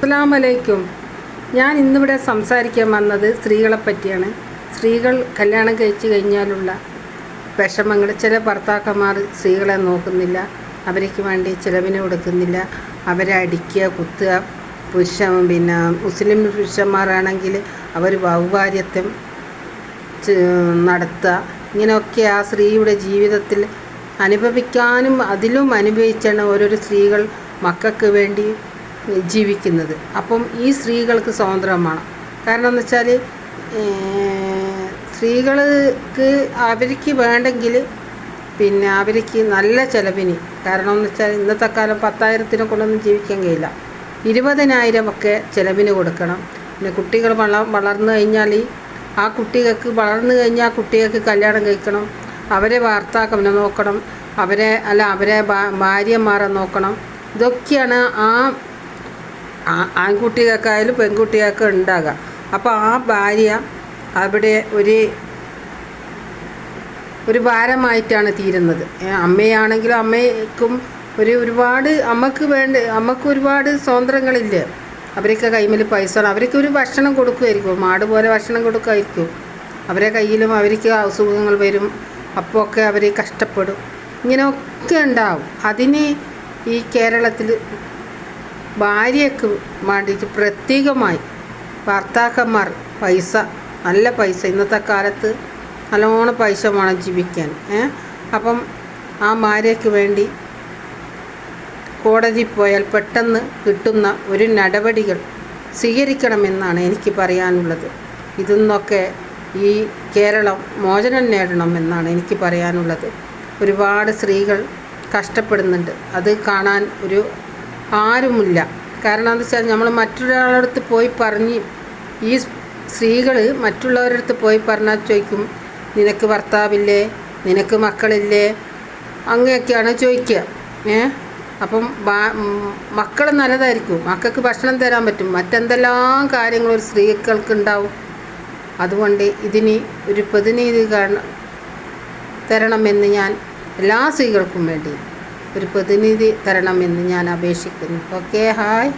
അസ്സലാമലൈക്കും. ഞാൻ ഇന്നിവിടെ സംസാരിക്കാൻ വന്നത് സ്ത്രീകളെ പറ്റിയാണ്. സ്ത്രീകൾ കല്യാണം കഴിച്ചു കഴിഞ്ഞാലുള്ള വിഷമങ്ങൾ. ചില ഭർത്താക്കന്മാർ സ്ത്രീകളെ നോക്കുന്നില്ല, അവർക്ക് വേണ്ടി ചിലവിന് കൊടുക്കുന്നില്ല, അവരെ അടിക്കുക, കുത്തുക. മുസ്ലിം പുരുഷന്മാരാണെങ്കിൽ അവർ വൗവാര്യത്വം നടത്തുക. ഇങ്ങനെയൊക്കെ ആ സ്ത്രീയുടെ ജീവിതത്തിൽ അനുഭവിക്കാനും അതിലും അനുഭവിച്ചാണ് ഓരോരോ സ്ത്രീകൾ മക്കൾക്ക് വേണ്ടി ജീവിക്കുന്നത്. അപ്പം ഈ സ്ത്രീകൾക്ക് സ്വാതന്ത്ര്യമാണ്. കാരണം എന്ന് വെച്ചാൽ സ്ത്രീകൾക്ക് അവർക്ക് വേണ്ടെങ്കിൽ അവർക്ക് നല്ല ചിലവിന്, കാരണം എന്ന് വെച്ചാൽ ഇന്നത്തെ കാലം 10,000 കൊണ്ടൊന്നും ജീവിക്കാൻ കഴിയില്ല. 20,000 ഒക്കെ ചിലവിന് കൊടുക്കണം. പിന്നെ കുട്ടികൾ വളർന്നു കഴിഞ്ഞാൽ ആ കുട്ടികൾക്ക് ആ കുട്ടികൾക്ക് കല്യാണം കഴിക്കണം, അവരെ ഭർത്താക്കന്മാരെ നോക്കണം, അവരെ ഭാര്യമാരെ നോക്കണം. ഇതൊക്കെയാണ് ആൺകുട്ടികൾക്കായാലും പെൺകുട്ടികൾക്ക് ഉണ്ടാകുക. അപ്പോൾ ആ ഭാര്യ അവിടെ ഒരു ഭാരമായിട്ടാണ് തീരുന്നത്. അമ്മയാണെങ്കിലും അമ്മയ്ക്കും അമ്മക്ക് ഒരുപാട് സ്വാതന്ത്ര്യങ്ങളില്ലേ. അവർക്ക് കൈമിൽ പൈസ, അവർക്ക് ഒരു ഭക്ഷണം കൊടുക്കുമായിരിക്കും, മാട് പോലെ ഭക്ഷണം കൊടുക്കുമായിരിക്കും. അവരെ കയ്യിലും അവർക്ക് അസുഖങ്ങൾ വരും, അപ്പോൾ ഒക്കെ അവർ കഷ്ടപ്പെടും. ഇങ്ങനെയൊക്കെ ഉണ്ടാവും. അതിന് ഈ കേരളത്തിൽ ഭാര്യയ്ക്ക് വേണ്ടിയിട്ട് പ്രത്യേകമായി ഭർത്താക്കന്മാർ നല്ല പൈസ ഇന്നത്തെ കാലത്ത് നല്ലോണം പൈസ വേണം ജീവിക്കാൻ. അപ്പം ആ ഭാര്യയ്ക്ക് വേണ്ടി കോടതി പോയാൽ പെട്ടെന്ന് കിട്ടുന്ന ഒരു നടപടികൾ സ്വീകരിക്കണമെന്നാണ് എനിക്ക് പറയാനുള്ളത്. ഇതിന്നൊക്കെ ഈ കേരളം മോചനം നേടണമെന്നാണ് എനിക്ക് പറയാനുള്ളത്. ഒരുപാട് സ്ത്രീകൾ കഷ്ടപ്പെടുന്നുണ്ട്, അത് കാണാൻ ആരുമില്ല. കാരണം എന്താ വെച്ചാൽ നമ്മൾ മറ്റൊരാളുടെ അടുത്ത് പോയി പറഞ്ഞ്, ഈ സ്ത്രീകൾ മറ്റുള്ളവരുടെ അടുത്ത് പോയി പറഞ്ഞാൽ ചോദിക്കും, നിനക്ക് ഭർത്താവില്ലേ, നിനക്ക് മക്കളില്ലേ, അങ്ങനെയൊക്കെയാണ് ചോദിക്കുക. അപ്പം മക്കൾ നല്ലതായിരിക്കും, മക്കൾക്ക് ഭക്ഷണം തരാൻ പറ്റും, മറ്റെന്തെല്ലാം കാര്യങ്ങൾ ഒരു സ്ത്രീകൾക്ക് ഉണ്ടാവും. അതുകൊണ്ട് ഇതിന് ഒരു പ്രതിനിധി തരണമെന്ന് ഞാൻ എല്ലാ സ്ത്രീകൾക്കും വേണ്ടി ഒരു പ്രതിനിധി തരണമെന്ന് ഞാൻ അപേക്ഷിക്കുന്നു. Okay, hi.